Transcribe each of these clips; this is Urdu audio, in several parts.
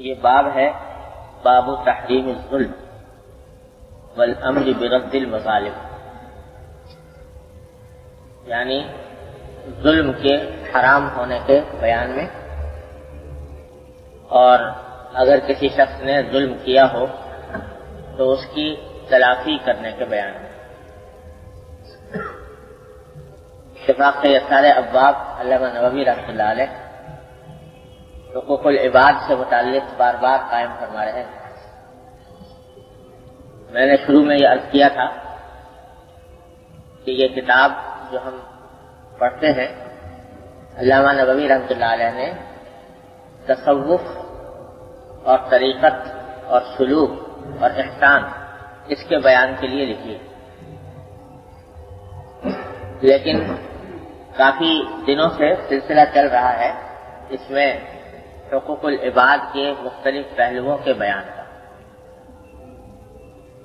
یہ باب ہے باب تحریم الظلم والامر برد المظالم، یعنی ظلم کے حرام ہونے کے بیان میں، اور اگر کسی شخص نے ظلم کیا ہو تو اس کی تلافی کرنے کے بیان میں۔ اتفاق سے یہ سارے ابواب علامہ نووی رحمۃ اللہ علیہ حقوق العباد سے متعلق بار بار قائم فرما رہے ہیں۔ میں نے شروع میں یہ عرض کیا تھا کہ یہ کتاب جو ہم پڑھتے ہیں علامہ نووی رحمۃ اللہ علیہ نے تصوف اور طریقت اور سلوک اور احسان اس کے بیان کے لیے لکھی، لیکن کافی دنوں سے سلسلہ چل رہا ہے اس میں حقوق العباد کے مختلف پہلوؤں کے بیان کا۔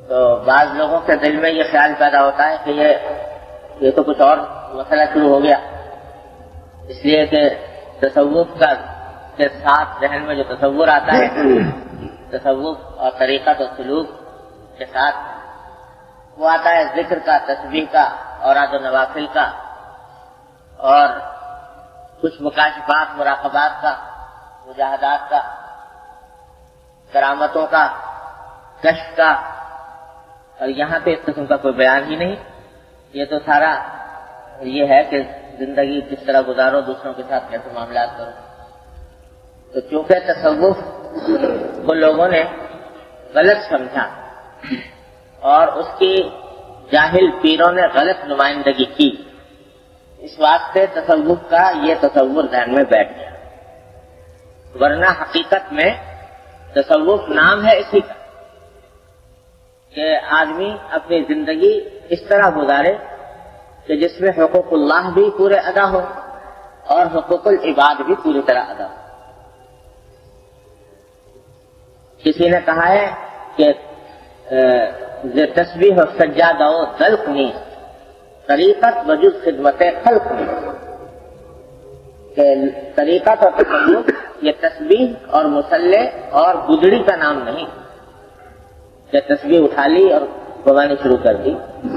تو بعض لوگوں کے دل میں یہ خیال پیدا ہوتا ہے کہ یہ تو کچھ اور مسئلہ شروع ہو گیا، اس لیے کہ تصوف کا کے ساتھ ذہن میں جو تصور آتا ہے، تصوف اور طریقت و سلوک کے ساتھ وہ آتا ہے ذکر کا، تسبیح کا، اوراد و نوافل کا، اور کچھ مکاشفات مراقبات کا، مجاہدات کا، کرامتوں کا، کشف کا، اور یہاں پہ اس قسم کا کوئی بیان ہی نہیں۔ یہ تو سارا یہ ہے کہ زندگی کس طرح گزارو، دوسروں کے ساتھ کیسے معاملات کرو۔ تو چونکہ تصوف کو لوگوں نے غلط سمجھا اور اس کی جاہل پیروں نے غلط نمائندگی کی، اس واسطے تصوف کا یہ تصور ذہن میں بیٹھ گیا، ورنہ حقیقت میں تصوف نام ہے اسی کا کہ آدمی اپنی زندگی اس طرح گزارے کہ جس میں حقوق اللہ بھی پورے ادا ہو اور حقوق العباد بھی پوری طرح ادا ہو۔ کسی نے کہا ہے کہ تسبیح و سجادہ و دلق نیست، طریقت وجود خدمت خلق نیست، کہ طریقت اور تصوف یہ تسبیح اور مصلے اور گدڑی کا نام نہیں کہ تسبیح اٹھا لی اور قربانی شروع کر دی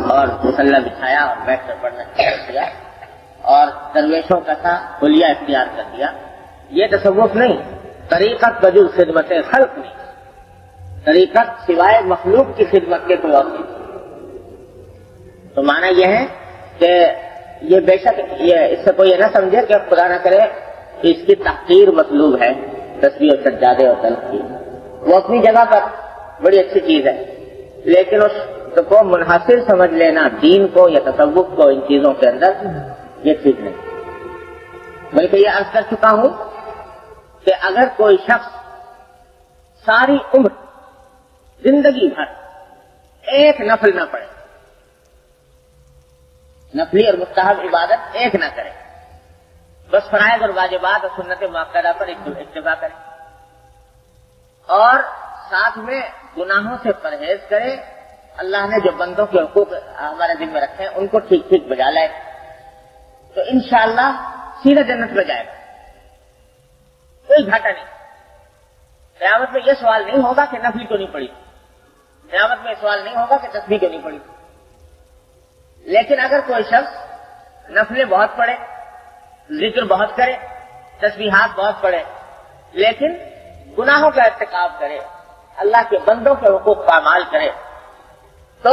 اور مصلہ بچھایا اور بیٹھ کر پڑھنا شروع کیا اور درویشوں کا تھا حلیہ اختیار کر دیا، یہ تصوف نہیں۔ طریقت وجود خدمت خلق نہیں، طریقت سوائے مخلوق کی خدمت کے کوئی اور نہیں۔ تو معنی یہ ہے کہ یہ بے شک یہ اس سے کوئی یہ نہ سمجھے کہ خدا نہ کرے اس کی تحقیر مطلوب ہے تسبیح اور سجادے اور دلق کی، وہ اپنی جگہ پر بڑی اچھی چیز ہے، لیکن اس کو منحصر سمجھ لینا دین کو یا تصوف کو ان چیزوں کے اندر یہ ٹھیک نہیں۔ بلکہ یہ عرض کر چکا ہوں کہ اگر کوئی شخص ساری عمر زندگی بھر ایک نفل نہ پڑھے، نفلی اور مستحب عبادت ایک نہ کرے، بس فرائض اور واجبات اور سنت مؤکدہ پر اکتفا کرے اور ساتھ میں گناہوں سے پرہیز کرے، اللہ نے جو بندوں کے حقوق ہمارے دل میں رکھے ہیں ان کو ٹھیک ٹھیک بجا لائے، تو انشاءاللہ سیدھا جنت میں جائے گا، کوئی گھاٹا نہیں۔ قیامت میں یہ سوال نہیں ہوگا کہ نفلی کیوں نہیں پڑھی، قیامت میں سوال نہیں ہوگا کہ تسبیح کیوں نہیں پڑھی۔ لیکن اگر کوئی شخص نفلیں بہت پڑھے، ذکر بہت کرے، تسبیحات بہت پڑھے، لیکن گناہوں کا ارتکاب کرے، اللہ کے بندوں کے حقوق پامال کرے، تو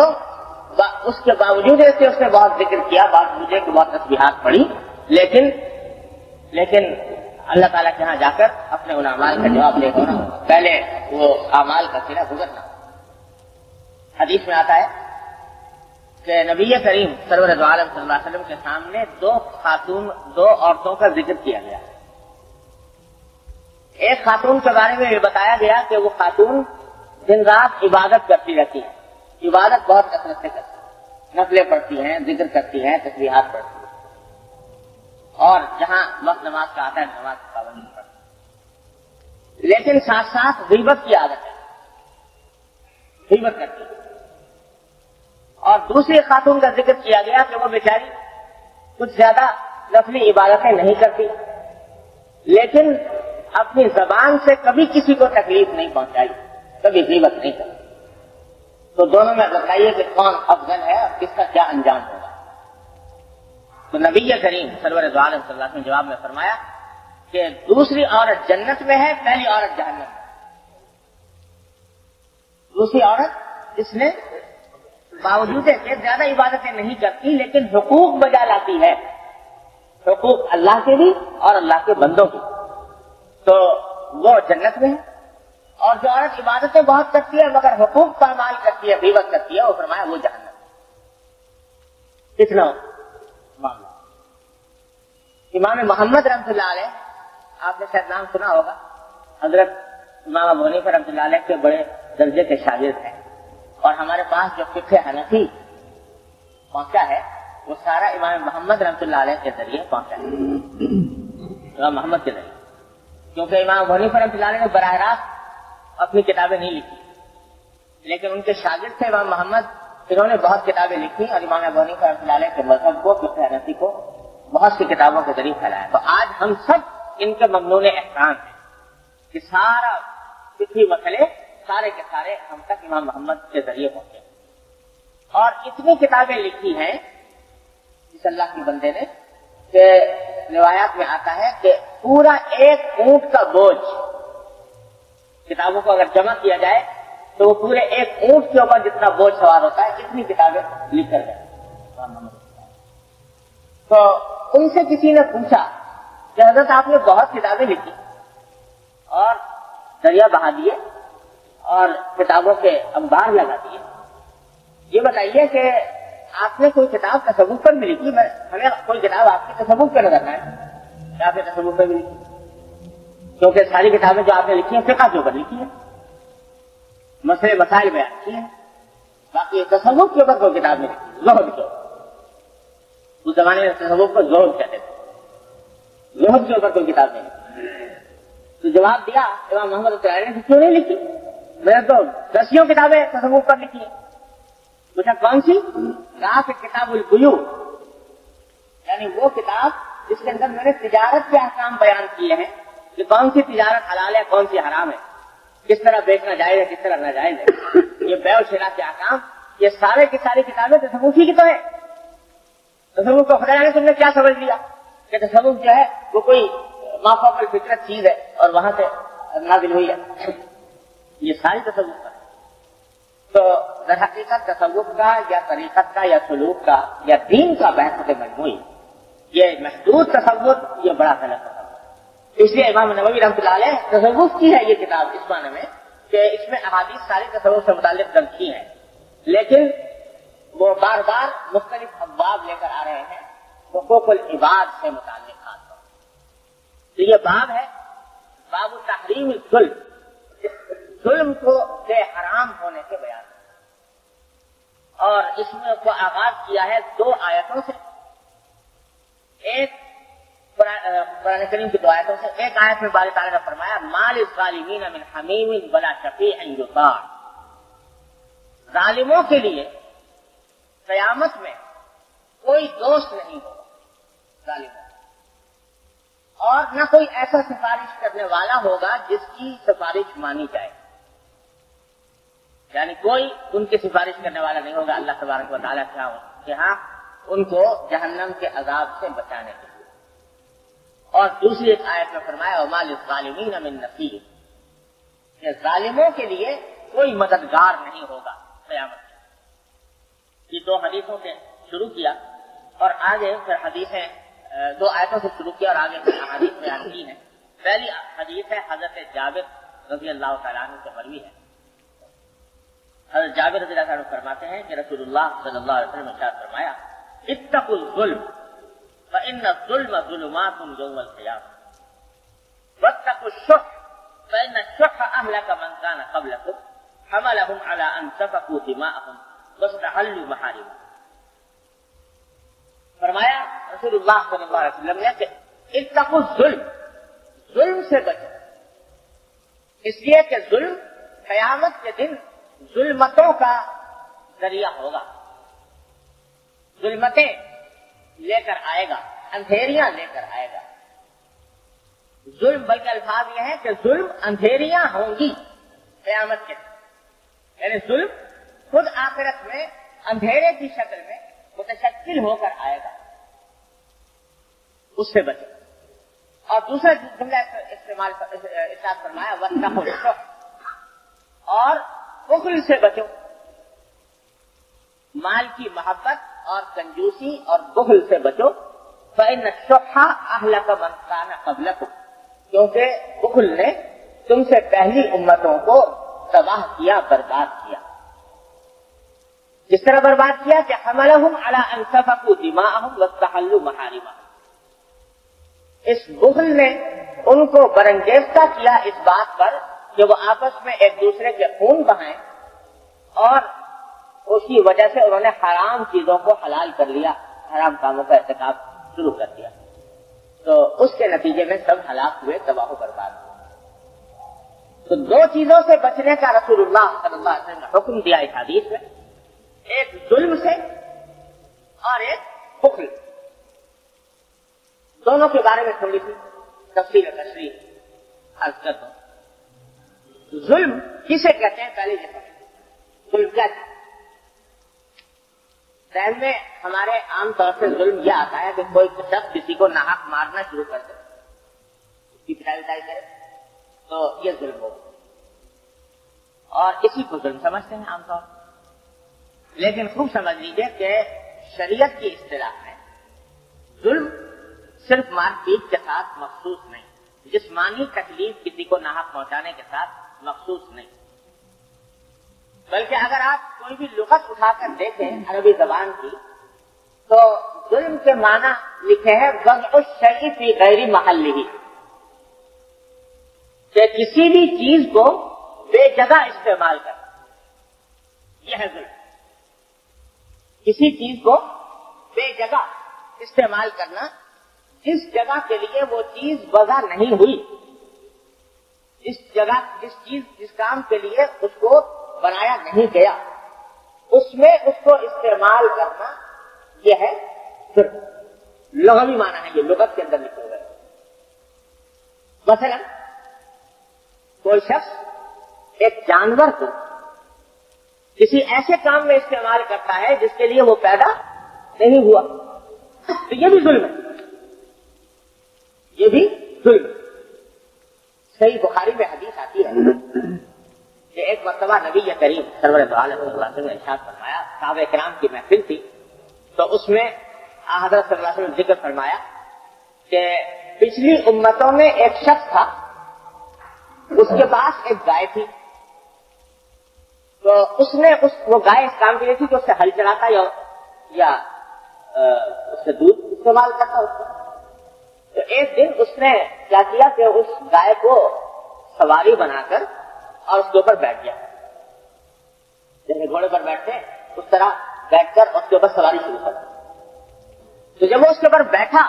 اس کے باوجود اس نے بہت ذکر کیا، باوجود کہ بہت تسبیحات پڑھی، لیکن اللہ تعالیٰ کے ہاں جا کر اپنے ان اعمال کا جواب دے گا، پہلے وہ اعمال کا سرا گزرنا۔ حدیث میں آتا ہے کہ نبی کریم سرور دو عالم صلی اللہ علیہ وسلم کے سامنے دو عورتوں کا ذکر کیا گیا۔ ایک خاتون کے بارے میں یہ بتایا گیا کہ وہ خاتون دن رات عبادت کرتی رہتی ہے، عبادت بہت کثرت سے کرتی ہے، نفلیں پڑھتی ہیں، ذکر کرتی ہیں، تسبیحات پڑھتی ہیں، اور جہاں وقت نماز کا آتا ہے نماز کی پابندی پڑھتی ہے، لیکن ساتھ ساتھ غیبت کی عادت ہے، غیبت کرتی ہے۔ اور دوسری خاتون کا ذکر کیا گیا کہ وہ بیچاری کچھ زیادہ نفلی عبادتیں نہیں کرتی، لیکن اپنی زبان سے کبھی کسی کو تکلیف نہیں پہنچائی، کبھی غیبت نہیں کی۔ تو دونوں میں بتائیے کہ کون افضل ہے اور کس کا کیا انجام ہوگا؟ تو نبی کریم سرور دو عالم صلی اللہ علیہ وسلم نے جواب میں فرمایا کہ دوسری عورت جنت میں ہے، پہلی عورت جہنم میں۔ دوسری عورت جس نے باوجود کہ زیادہ عبادتیں نہیں کرتی لیکن حقوق بجا لاتی ہے، حقوق اللہ کے بھی اور اللہ کے بندوں کی، تو وہ جنت میں ہے۔ اور جو عورت عبادتیں بہت کرتی ہے مگر حقوق پامال کرتی ہے، غیبت کرتی ہے، وہ فرمایا وہ جہنم۔ کتنا معاملہ؟ امام محمد رحمۃ اللہ علیہ، آپ نے شاید نام سنا ہوگا، حضرت امام ابو حنیفہ رحمۃ اللہ علیہ کے بڑے درجے کے شاگرد ہیں، اور ہمارے پاس جو فقہ حنفی پہنچا ہے وہ سارا امام محمد رحمۃ اللہ علیہ کے ذریعے پہنچا ہے، امام محمد کے ذریعے، کیونکہ امام ابو حنیفہ رحمۃ اللہ علیہ نے براہ راست اپنی کتابیں نہیں لکھی، لیکن ان کے شاگرد تھے امام محمد، انہوں نے بہت کتابیں لکھی اور امام ابو حنیفہ رحمۃ اللہ علیہ کے مذہب کو، فقہ حنفی کو بہت سی کتابوں کے ذریعے پھیلایا۔ تو آج ہم سب ان کے ممنون احسان ہیں کہ سارا فقہی مسئلے سارے کے سارے ہم تک امام محمد کے ذریعے پہنچے، اور اتنی کتابیں لکھی ہیں اس اللہ کے بندے نے کہ روایات میں آتا ہے کہ پورا ایک اونٹ کا بوجھ کتابوں کو اگر جمع کیا جائے تو وہ پورے ایک اونٹ کے اوپر جتنا بوجھ سوار ہوتا ہے، اتنی کتابیں لکھ کر گئے۔ تو ان سے کسی نے پوچھا کہ حضرت آپ نے بہت کتابیں لکھی اور دریا بہا دیے اور کتابوں کے انبار لگا دیے، یہ بتائیے کہ آپ نے کوئی کتاب تصوف پر بھی لکھی؟ ہمیں کوئی کتاب آپ کی تصوف پہ نظر نہ ہے کہ آپ نے تصوف پہ بھی لکھی، کیونکہ ساری کتابیں جو آپ نے لکھی ہیں فقہ کے اوپر لکھی ہیں، مسئلے مسائل بیان کی ہیں، باقی تصوف کے اوپر کوئی کتاب نہیں لکھی، زہد کے اوپر۔ اس زمانے میں تصوف کو زہد کہتے تھے، زہد کے اوپر کوئی کتاب نہیں لکھی۔ تو جواب دیا امام محمد نے کیوں نہیں لکھی؟ میں نے تو 10 کتابیں تصوف پر لکھی ہیں۔ پوچھا کون سی؟ کہا کہ کتاب البیوع، یعنی وہ کتاب جس کے اندر میں نے تجارت کے احکام بیان کیے ہیں کہ کون سی تجارت حلال ہے کون سی حرام ہے، کس طرح بیچنا جائز ہے کس طرح ناجائز ہے، یہ بیع و شراء کے احکام، یہ سارے کی ساری کتابیں تصوفی کی تو ہے۔ تصوف کو خدا نے تم نے کیا سمجھ لیا کہ تصوف جو ہے وہ کوئی مافوق الفطرت چیز ہے اور وہاں سے نازل ہوئی ہے، یہ ساری تصوف کا ہے۔ تو در حقیقت تصوف کا یا طریقت کا یا سلوک کا یا دین کا بحث مجموعی، یہ محدود تصوف یہ بڑا غلط تصوف، اس لیے امام نووی رحمۃ اللہ علیہ تصوف کی ہے یہ کتاب اس معنی میں کہ اس میں احادیث ساری تصوف سے متعلق درج کی ہیں، لیکن وہ بار بار مختلف ابواب لے کر آ رہے ہیں حقوق العباد سے متعلق خاص طور۔ تو یہ باب ہے باب تحریم الظلم، ظلم کو بے حرام ہونے کے بیان، اور اس میں کو آغاز کیا ہے 2 آیتوں سے، ایک قرآن کریم کی 2 آیتوں سے۔ ایک آیت میں باری تعالیٰ نے فرمایا مال الظالمین من حمیم ولا شفیع یطاع، ظالموں کے لیے قیامت میں کوئی دوست نہیں ہوگا ظالموں، اور نہ کوئی ایسا سفارش کرنے والا ہوگا جس کی سفارش مانی جائے، یعنی کوئی ان کی سفارش کرنے والا نہیں ہوگا اللہ تبارک و تعالیٰ کے ہاں ان کو جہنم کے عذاب سے بچانے کے لیے۔ اور دوسری ایک آیت میں فرمایا وما للظالمین من نصیر، کہ ظالموں کے لیے کوئی مددگار نہیں ہوگا قیامت میں۔ یہ 2 حدیثوں سے شروع کیا اور آگے پھر حدیثیں 2 آیتوں سے شروع کیا اور آگے پھر حدیث بیان کی ہیں۔ پہلی حدیث ہے حضرت جابر رضی اللہ تعالیٰ عنہ سے مروی ہے۔ حضرت جابر رضی اللہ عنہ فرماتے ہیں کہ رسول اللہ صلی اللہ علیہ وسلم نے ارشاد فرمایا اتقوا الظلم فإن الظلم ظلمات يوم القيامة واتقوا الشح فإن الشح أهلك من كان قبلكم حملهم على أن سفكوا دماءهم واستحلوا محارمهم۔ فرمایا رسول اللہ صلی اللہ علیہ وسلم نے کہ اتقوا الظلم، ظلم سے بچو، اس لیے کہ ظلم قیامت کے دن ظلمتوں کا ذریعہ ہوگا، ظلمتیں لے کر آئے گا، اندھیریاں لے کر آئے گا۔ ظلم بلکہ الفاظ یہ ہے کہ ظلم اندھیریاں ہوں گی قیامت کے دن، یعنی ظلم خود آخرت میں اندھیرے کی شکل میں متشکل ہو کر آئے گا، اس سے بچو۔ اور دوسرا جملہ استعمال ارشاد فرمایا واتقوا الشح، اور بخل سے بچو، مال کی محبت اور کنجوسی اور بخل سے بچو۔ فإن الشح أهلك من كان قبلكم، کیونکہ بخل نے تم سے پہلی امتوں کو تباہ کیا، برباد کیا۔ جس طرح برباد کیا کہ حملهم على ان سفكوا دماءهم واستحلوا محارمهم، اس بخل نے ان کو برانگیختہ کیا اس بات پر کہ وہ آپس میں ایک دوسرے کے خون بہائیں، اور اس کی وجہ سے انہوں نے حرام چیزوں کو حلال کر لیا، حرام کاموں کا ارتکاب شروع کر دیا، تو اس کے نتیجے میں سب ہلاک ہوئے، تباہ و برباد ہوئے۔ تو دو چیزوں سے بچنے کا رسول اللہ صلی اللہ علیہ وسلم نے حکم دیا اس حدیث میں، ایک ظلم سے اور ایک بخل، دونوں کے بارے میں تھوڑی سی تفصیل و تشریح عرض کر دوں۔ ظلم کسے کہتے ہیں پہلے یہ سمجھیں، ظلم کیا ہے؟ ذہن میں ہمارے عام طور سے ظلم یہ آتا ہے کہ کوئی شخص کسی کو ناحق مارنا شروع کر دے، اس کی پٹائی کرے تو یہ ظلم ہوگا، اور اسی کو ظلم سمجھتے ہیں عام طور پر۔ لیکن خوب سمجھ لیجیے کہ شریعت کی اصطلاح میں ظلم صرف مار پیٹ کے ساتھ مخصوص نہیں، جسمانی تکلیف کسی کو ناحق پہنچانے کے ساتھ مخصوص نہیں، بلکہ اگر آپ کوئی بھی لغت اٹھا کر دیکھیں عربی زبان کی تو ظلم کے معنی لکھے ہیں وضع الشیء فی غیر محلہ، کہ کسی بھی چیز کو بے جگہ استعمال کرنا، یہ ہے ظلم۔ کسی چیز کو بے جگہ استعمال کرنا، جس جگہ کے لیے وہ چیز وضع نہیں ہوئی، جس کام کے لیے اس کو بنایا نہیں گیا، اس میں اس کو استعمال کرنا، یہ ہے ظلم۔ لغوی معنی ہے، یہ لغت کے اندر لکھے ہوئے۔ مثلا کوئی شخص ایک جانور کو کسی ایسے کام میں استعمال کرتا ہے جس کے لیے وہ پیدا نہیں ہوا، تو یہ بھی ظلم ہے، یہ بھی ظلم۔ صحیح بخاری میں حدیث آتی ہے کہ ایک مرتبہ نبی کریم سرور دو عالم صلی اللہ علیہ وسلم نے ارشاد فرمایا، صحابہ کرام کی محفل تھی، تو اس میں حضرت صلی اللہ علیہ وسلم نے ذکر فرمایا کہ پچھلی امتوں میں ایک شخص تھا، اس کے پاس ایک گائے تھی، تو اس نے وہ گائے اس کام کے لیے تھی کہ اس سے ہل چلاتا یا اس سے دودھ استعمال کرتا اس کو۔ تو ایک دن اس نے کیا کیا کہ اس گائے کو سواری بنا کر اور اس کے اوپر بیٹھ گیا، جیسے گھوڑے پر بیٹھتے اس طرح بیٹھ کر اس کے اوپر سواری شروع کر دی۔ تو جب وہ اس کے اوپر بیٹھا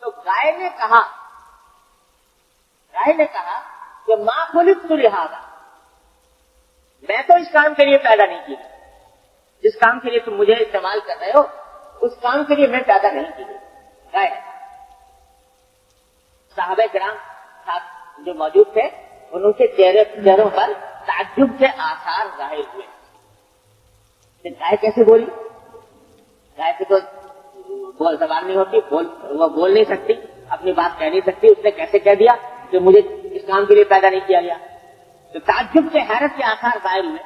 تو گائے نے کہا کہ ماں خلقت لہذا، میں تو اس کام کے لیے پیدا نہیں کی، جس کام کے لیے تم مجھے استعمال کر رہے ہو اس کام کے لیے میں پیدا نہیں کی گائے۔ صحابہ کرام ساتھ جو موجود تھے ان کے چہروں پر تعجب کے آثار ظاہر ہوئے کہ گائے کیسے بولی، گائے سے تو بول زبان نہیں ہوتی، وہ بول نہیں سکتی، اپنی بات کہہ نہیں سکتی، اس نے کیسے کہہ دیا کہ مجھے اس کام کے لیے پیدا نہیں کیا گیا؟ تو تعجب کے حیرت کے آثار ظاہر ہوئے۔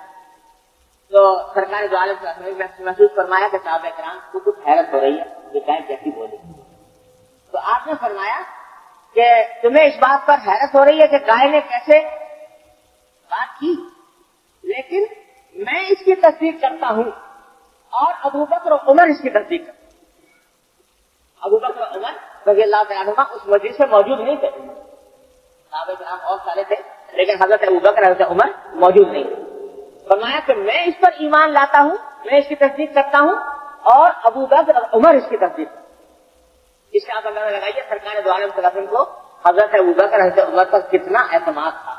تو سرکار دو عالم صلی اللہ علیہ وسلم نے محسوس فرمایا کہ صحابہ کرام کو کچھ حیرت ہو رہی ہے کہ گائے کیسی بولی، تو آپ نے فرمایا کہ تمہیں اس بات پر حیرت ہو رہی ہے کہ گائے نے کیسے بات کی، لیکن میں اس کی تصدیق کرتا ہوں اور ابو بکر و عمر اس کی تصدیق کرتے ہیں۔ ابو بکر و عمر رضی اللہ تعالیٰ عنہما اس مجلس سے موجود نہیں تھے، صحابہ کرام اور سارے تھے، لیکن حضرت ابو بکر حضرت عمر موجود نہیں تھے۔ فرمایا کہ میں اس پر ایمان لاتا ہوں، میں اس کی تصدیق کرتا ہوں اور ابو بکر اور عمر اس کی تصدیق کرتے ہیں۔ اس کا آپ اندازہ لگائیے سرکار دو عالم صلی اللہ علیہ وسلم کو حضرت ابو بکر حضرت عمر پر کتنا اعتماد تھا۔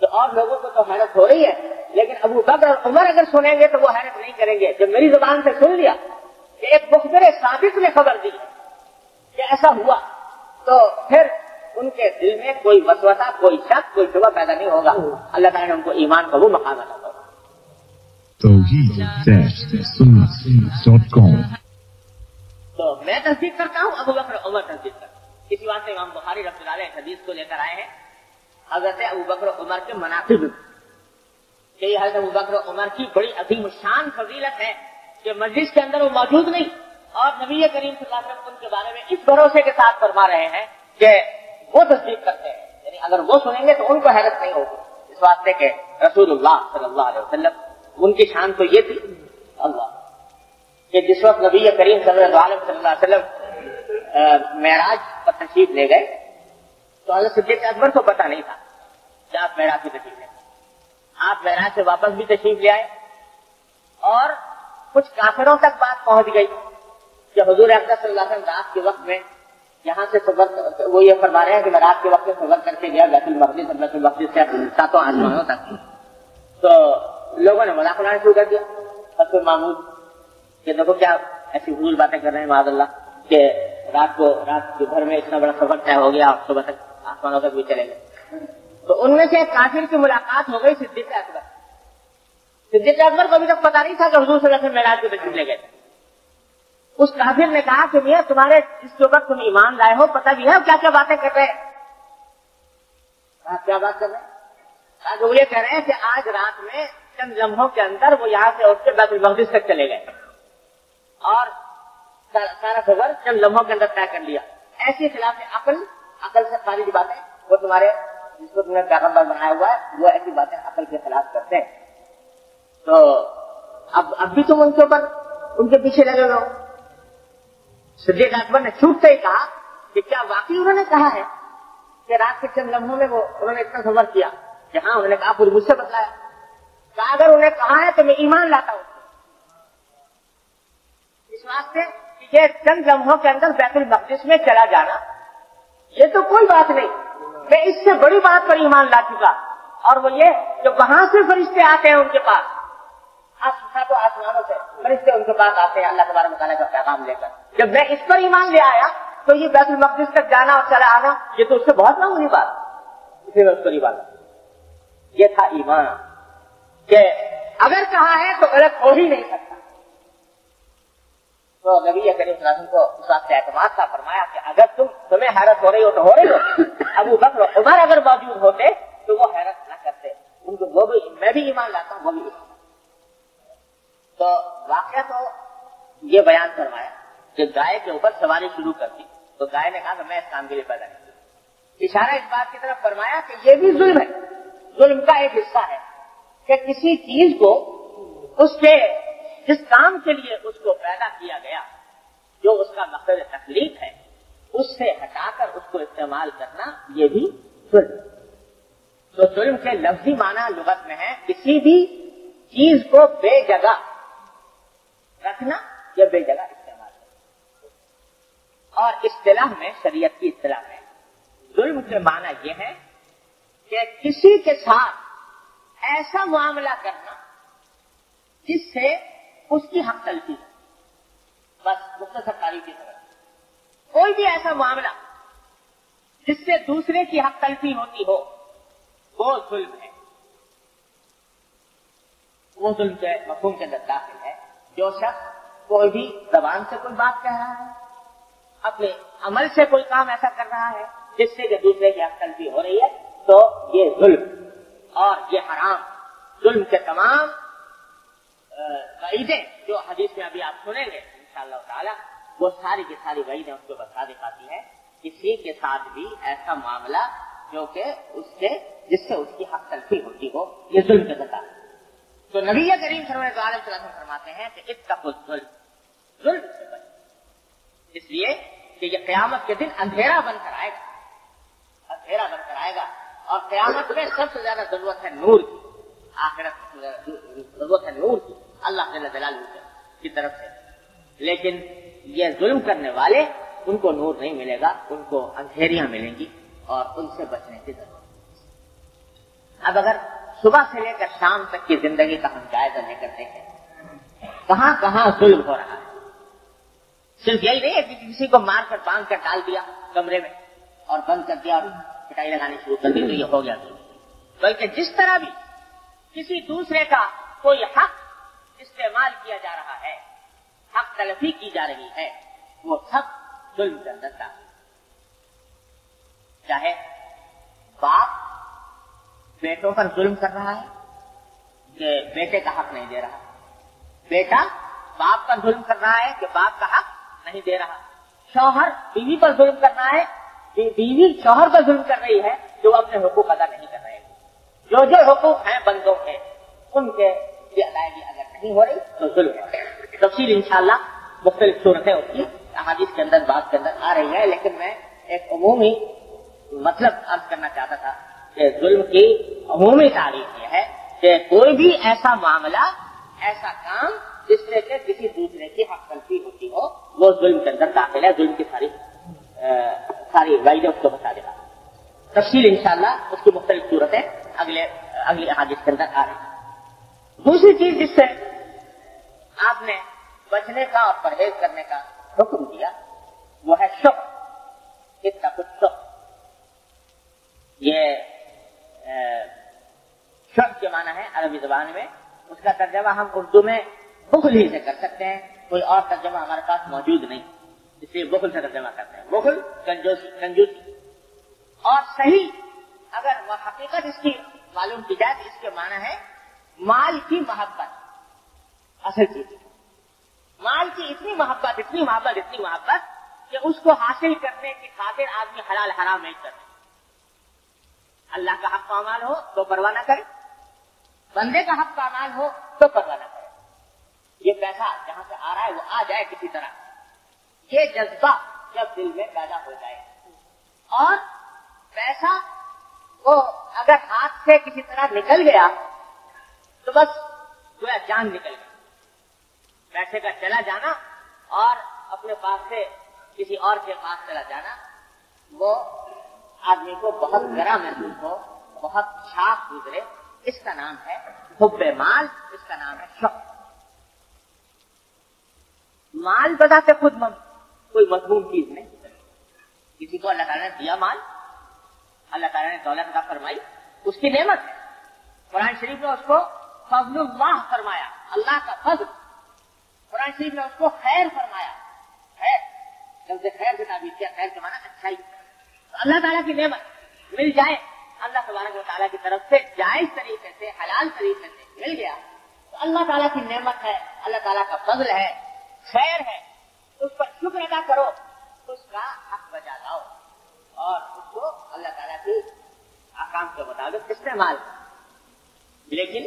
تو اور لوگوں کو تو حیرت ہو رہی ہے، لیکن ابو بکر اور عمر اگر سنیں گے تو وہ حیرت نہیں کریں گے۔ جب میری زبان سے سن لیا کہ ایک مخبر صادق نے خبر دی کہ ایسا ہوا، تو پھر ان کے دل میں کوئی وسوسہ، کوئی شک، کوئی شبہ پیدا نہیں ہوگا. اللہ تعالیٰ نے ان کو ایمان کا وہ مقام عطا کرا. تو میں تصدیق کرتا ہوں، ابو بکر عمر تصدیق کرتا ہوں. اسی واسطے امام بخاری رحمۃ اللہ علیہ حدیث کو لے کر آئے ہیں حضرت ابو بکر عمر کے مناقب کہ یہ حضرت ابو بکر عمر کی بڑی عظیم شان فضیلت ہے کہ مجلس کے اندر وہ موجود نہیں اور نبی کریم صلی اللہ علیہ وسلم ان کے بارے میں اس بھروسے کے ساتھ فرما رہے ہیں کہ وہ تصدیق کرتے ہیں. یعنی اگر وہ سنیں گے تو ان کو حیرت نہیں ہوگی، اس واسطے کہ رسول اللہ صلی اللہ علیہ وسلم ان کی شان تو یہ تھی اللہ کہ جس وقت نبی کریم صلی اللہ علیہ وسلم معراج پر تشریف لے گئے تو حضرت صدیق اکبر کو پتہ نہیں تھا کہ آپ معراج کی تشریف لے گئے. آپ معراج سے واپس بھی تشریف لے آئے اور کچھ کافروں تک بات پہنچ گئی کہ حضور اقدس صلی اللہ علیہ وسلم رات کے وقت میں یہاں سے سفر، وہ یہ فرما رہے ہیں کہ میں رات کے وقت میں سفر کر کے گیا بیت المقدس اور بیت المقدس سے ساتوں آسمانوں تک. تو لوگوں نے مذاق اڑانا شروع کر دیا حضرت محمود کہ دیکھو کیا ایسی فضول باتیں کر رہے ہیں معاذ اللہ کہ رات کے گھر میں اتنا بڑا سفر طے ہو گیا اور صبح تک آسمانوں تک بھی چلے گئے. تو ان میں سے ایک کافر کی ملاقات ہو گئی صدیق اکبر. صدیق اکبر کو ابھی تک پتا نہیں تھا کہ حضور صلی اللہ علیہ وسلم معراج کو تشریف لے گئے. اس کافر نے کہا کہ میاں تمہارے جس کے اوپر تم ایمان لائے ہو پتہ بھی ہے کیا کیا باتیں کر رہے ہیں. آپ کیا بات کر رہے ہیں؟ آج وہ یہ کہہ رہے ہیں کہ آج رات میں چند لمحوں کے اندر وہ یہاں سے اٹھ کے بیت المقدس تک چلے گئے اور سارا خبر چند لمحوں کے اندر طے کر لیا. ایسی خلاف عقل سے خارج باتیں وہ تمہارے جس کو تم نے پیغمبر بنایا ہوا ہے وہ ایسی باتیں عقل کے خلاف کرتے ہیں. تو اب بھی تم ان کے اوپر ان کے پیچھے لگے ہوئے ہو. صدیق اکبر نے چھوٹتے ہی کہا کہ کیا واقعی انہوں نے کہا ہے کہ رات کے چند لمحوں میں وہ انہوں نے اتنا سفر کیا کہ ہاں انہوں نے کہا پھر مجھ سے بتلایا. کہا اگر انہیں کہا ہے تو میں ایمان لاتا ہوں اس واسطے کہ یہ چند لمحوں کے اندر بیت المقدس میں چلا جانا یہ تو کوئی بات نہیں، میں اس سے بڑی بات پر ایمان لا چکا اور وہ یہ کہ وہاں سے فرشتے آتے ہیں ان کے پاس، تو آسمانوں سے فرشتے ان کے پاس آتے ہیں اللہ تبارک و تعالیٰ کا پیغام لے کر. جب میں اس پر ایمان لے آیا تو یہ بیت المقدس تک جانا اور چلا آنا یہ تو اس سے بہت معمولی بات، اسے میں اس پر ایمان یہ تھا ایمان کہ اگر کہا ہے تو غلط ہو ہی نہیں سکتا. تو نبی کریم صلی اللہ علیہ وسلم کو اس وقت اعتماد تھا، فرمایا کہ اگر تمہیں حیرت ہو رہی ہو تو ہو رہی ہو. ابو بکر و عمر اگر موجود ہوتے تو وہ حیرت نہ کرتے، ان کو وہ بھی میں بھی ایمان لاتا ہوں وہ بھی. تو واقعہ تو یہ بیان فرمایا کہ گائے کے اوپر سواری شروع کر دی تو گائے نے کہا کہ میں اس کام کے لیے پیدا نہیں ہوں. اشارہ اس بات کی طرف فرمایا کہ یہ بھی ظلم ہے، ظلم کا ایک حصہ ہے کہ کسی چیز کو اس کے جس کام کے لیے اس کو پیدا کیا گیا جو اس کا مقصد تخلیق ہے اس سے ہٹا کر اس کو استعمال کرنا یہ بھی ظلم. تو ظلم کے لفظی معنی لغت میں ہے کسی بھی چیز کو بے جگہ رکھنا یا بے جگہ استعمال کرنا. اور اصطلاح میں شریعت کی اصطلاح میں ظلم کے معنی یہ ہے کہ کسی کے ساتھ ایسا معاملہ کرنا جس سے اس کی حق تلفی ہو. بس مختصر تعریف کی طرف کوئی بھی ایسا معاملہ جس سے دوسرے کی حق تلفی ہوتی ہو وہ ظلم ہے. وہ ظلم کے مفہوم کے اندر داخل ہے. جو شخص کوئی بھی زبان سے کوئی بات کہہ رہا ہے، اپنے عمل سے کوئی کام ایسا کر رہا ہے جس سے کہ دوسرے کی حق تلفی ہو رہی ہے تو یہ ظلم اور یہ حرام. ظلم کے تمام وعیدیں جو حدیث میں ابھی آپ سنیں گے انشاءاللہ تعالی وہ ساری کی ساری وعیدیں اس کو بتا دکھاتی ہیں. کسی کے ساتھ بھی ایسا معاملہ جو کہ اس سے جس سے اس کی حق تلفی ہوتی ہو یہ ظلم کے بتا. تو نبی کریم صلی اللہ علیہ وسلم فرماتے ہیں کہ اتقوا الظلم، ظلم سے بچو، اس لیے کہ یہ قیامت کے دن اندھیرا بن کر آئے گا، اندھیرا بن کر آئے گا. اور قیامت میں سب سے زیادہ ضرورت ہے نور کی، آخرت میں ضرورت ہے نور کی اللہ جل جلالہ کی طرف سے. لیکن یہ ظلم کرنے والے ان کو نور نہیں ملے گا، ان کو اندھیریاں ملیں گی اور ان سے بچنے کی ضرورت. اب اگر صبح سے لے کر شام تک کی زندگی کا ہم جائزہ لے کر دیکھیں کہاں کہاں ظلم ہو رہا ہے. صرف یہی نہیں ہے کہ کسی کو مار کر باندھ کر ڈال دیا کمرے میں اور بند کر دیا اور پٹائی لگانی شروع کر دی تو یہ ہو گیا ظلم. بلکہ جس طرح بھی کسی دوسرے کا کوئی حق استعمال کیا جا رہا ہے، حق تلفی کی جا رہی ہے، وہ سب ظلم کے اندر داخل. چاہے باپ بیٹوں پر ظلم کر رہا ہے کہ بیٹے کا حق نہیں دے رہا، بیٹا باپ پر ظلم کر رہا ہے کہ باپ کا حق نہیں دے رہا، شوہر بیوی پر ظلم کر رہا ہے، بیوی شوہر پر ظلم کر رہی ہے جو وہ اپنے حقوق ادا نہیں کر رہے. جو حقوق ہیں بندوں کے ان کے ادائیگی اگر نہیں ہو رہی تو ظلم ہے. تفصیل انشاءاللہ مختلف صورتیں ہوتی ہیں احادیث کے اندر بات کے اندر آ رہی ہے، لیکن میں ایک عمومی مطلب عرض کرنا چاہتا تھا کہ ظلم کی عمومی تعریف یہ ہے کہ کوئی بھی ایسا معاملہ، ایسا کام جس سے کہ کسی دوسرے کی حق تلفی ہوتی ہو، وہ ظلم کے اندر داخل ہے. ظلم کی ساری وجہ اس کو بتا دے گا. تفصیل انشاءاللہ اس کی مختلف صورتیں اگلی احادیث کے اندر آ رہی ہیں. دوسری چیز جس سے آپ نے بچنے کا اور پرہیز کرنے کا حکم دیا وہ ہے شک. اس کا کچھ شک، یہ شک کے معنی ہے عربی زبان میں، اس کا ترجمہ ہم اردو میں بخل ہی سے کر سکتے ہیں، کوئی اور ترجمہ ہمارے پاس موجود نہیں، اس لیے بخل سے ترجمہ کرتے ہیں. بخل کنجوسی. اور صحیح اگر وہ حقیقت اس کی معلوم کی جائے تو اس کے معنی ہے مال کی محبت. اصل چیز مال کی اتنی محبت کہ اس کو حاصل کرنے کی خاطر آدمی حلال حرام نہیں کرتے. اللہ کا حق پامال ہو تو پرواہ نہ کرے، بندے کا حق پامال ہو تو پرواہ نہ کرے. یہ پیسہ جہاں سے آ رہا ہے وہ آ جائے کسی طرح. یہ جذبہ جب دل میں پیدا ہو جائے اور پیسہ وہ اگر ہاتھ سے کسی طرح نکل گیا تو بس گویا جان نکل گئی. پیسے کا چلا جانا اور اپنے پاس سے کسی اور کے پاس چلا جانا وہ آدمی کو بہت گرا محسوس ہو، بہت شاق گزرے، اس کا نام ہے حب مال، اس کا نام ہے شوق. مال بذات خود کوئی مضمون چیز نہیں. کسی کو اللہ تعالیٰ نے دیا مال، اللہ تعالیٰ نے دولت عطا فرمائی، اس کی نعمت ہے. قرآن شریف نے اس کو فضل اللہ فرمایا، اللہ کا فضل. قرآن شریف نے اس کو خیر فرمایا، خیر جب خیر سے تعبیر کیا، خیر کے معنی اچھائی. تو اللہ تعالیٰ کی نعمت مل جائے اللہ تبارک و تعالیٰ کی طرف سے جائز طریقے سے، حلال طریقے سے مل گیا تو اللہ تعالیٰ کی نعمت ہے، اللہ تعالیٰ کا فضل ہے، خیر ہے. اس پر شکر ادا کرو، اس کا حق بجا لاؤ اور اس کو اللہ تعالیٰ کی احکام کے مطابق استعمال کرو. لیکن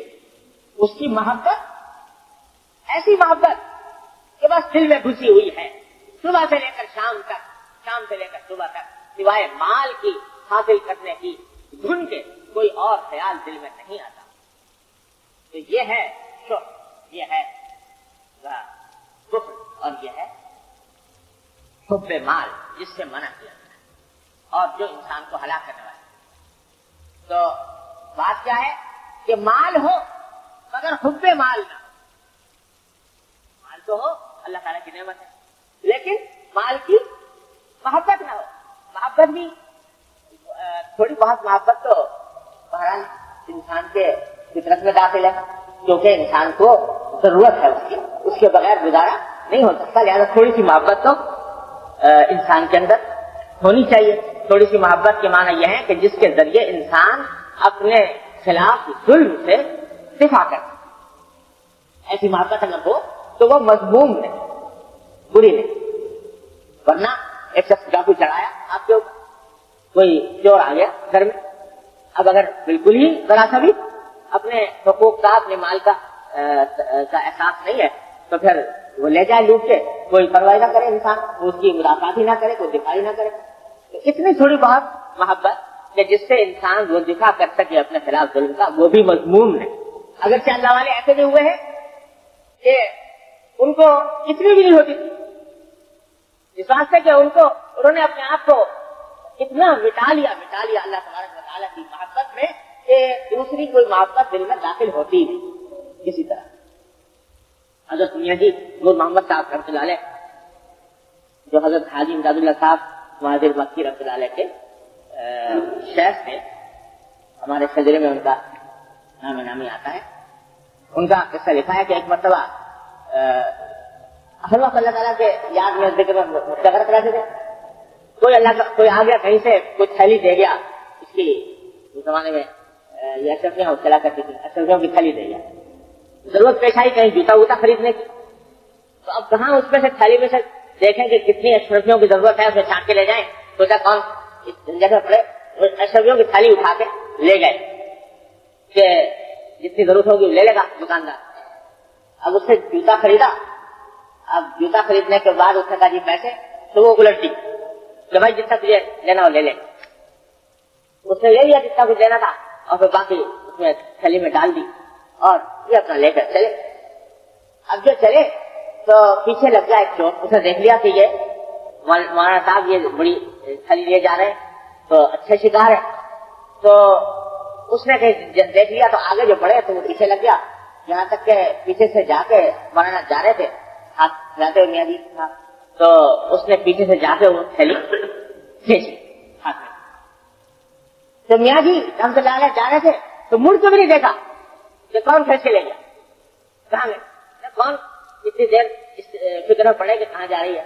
اس کی محبت ایسی محبت کہ بس دل میں گھسی ہوئی ہے، صبح سے لے کر شام تک، شام سے لے کر صبح تک، سوائے مال کی حاصل کرنے کی دھن کے کوئی اور خیال دل میں نہیں آتا. تو یہ ہے شوق، یہ ہے کفر اور یہ ہے حب مال جس سے منع کیا جائے اور جو انسان کو ہلاک کرنے والا. تو بات کیا ہے کہ مال ہو مگر حب مال نہ. مال تو ہو، اللہ تعالیٰ کی نعمت ہے، لیکن مال کی محبت نہ ہو. محبت بھی تھوڑی بہت محبت تو بہرحال انسان کے فطرت میں داخل ہے، کیونکہ انسان کو ضرورت ہے اس کے بغیر گزارا نہیں ہو سکتا. لہٰذا تھوڑی سی محبت تو انسان کے اندر ہونی چاہیے. تھوڑی سی محبت کے معنی یہ ہے کہ جس کے ذریعے انسان اپنے خلاف ظلم سے دفاع کرے. ایسی محبت اگر ہو تو وہ مذموم نہیں، بری نہیں. ورنہ ایک شخص ڈاکو چڑھایا آپ کے اوپر، کوئی چور آ گیا گھر میں، اب اگر بالکل ہی ذرا سا بھی اپنے حقوق کا، اپنے مال کا احساس نہیں ہے تو پھر وہ لے جائے لوٹ کے، کوئی پرواہ نہ کرے انسان، اس کی مدافعت ہی نہ کرے، کوئی دفاع ہی نہ کرے. تو اتنی تھوڑی بہت محبت کہ جس سے انسان وہ دفاع کر سکے اپنے خلاف ظلم کا، وہ بھی مذموم ہے. اگرچہ اللہ والے ایسے بھی ہوئے ہیں کہ ان کو اتنی بھی نہیں ہوتی تھی، اس واسطے کہ انہوں نے اپنے آپ کو اتنا مٹا لیا اللہ تبارک و تعالیٰ کی محبت میں کہ دوسری کوئی محبت دل میں داخل ہوتی نہیں کسی طرح. حضرت میاں جی نور محمد صاحب رحمۃ اللہ علیہ، جو حضرت حاجی امداد اللہ صاحب مہاجر مکی رحمۃ اللہ علیہ کے شیخ تھے، ہمارے شجرے میں ان کا نام نامی آتا ہے، ان کا قصہ لکھا ہے کہ ایک مرتبہ ہر وقت اللہ تعالیٰ کے یاد میں ذکر میں مشتغل رہتے تھے. کوئی آ گیا کہیں سے کوئی تھیلی دے گیا، اس کی اس زمانے میں یہ اشرفیاں چلا کرتی تھی، اشرفیوں کی تھیلی دے گیا. ضرورت پیش آئی کہیں جوتا ووتا خریدنے کی، تو اب کہاں اس میں سے تھیلی میں سے دیکھیں کہ کتنی اشرفیوں کی ضرورت ہے، اس میں چھانٹ کے لے جائیں. سوچا کون اس جگہ پڑے، اشرفیوں کی تھیلی اٹھا کے لے گئے کہ جتنی ضرورت ہوگی لے لے گا دکاندار. اب اس سے جوتا خریدا. اب جوتا خریدنے کے بعد اس نے کہا جی پیسے، تو وہ الٹ دی کہ بھائی جتنا تجھے لینا ہو لے لے. اس نے لے لیا جتنا کچھ لینا تھا اور پھر باقی اس میں تھیلی میں ڈال دی اور یہ اپنا لے کر چلے. اب جو چلے تو پیچھے لگ گیا ایک چور، اس نے دیکھ لیا کہ یہ مولانا صاحب یہ بڑی تھیلی لے جا رہے ہیں تو اچھے شکار ہے. تو اس نے دیکھ لیا تو آگے جو بڑھے تو وہ پیچھے لگ گیا، یہاں تک کہ پیچھے سے جا کے مولانا جا رہے تھے ہاتھ جاتے ہوئے میاں جی تھا، تو اس نے پیچھے سے جا کے وہ تھیلی کھینچی ہاتھ میں. تو میاں جی ہم سے جا رہے تھے تو مڑ کے بھی نہیں دیکھا کہ کون کھینچ کے لے گیا، کہاں گئے، کون اتنی دیر فکر میں پڑے کہ کہاں جا رہی ہے.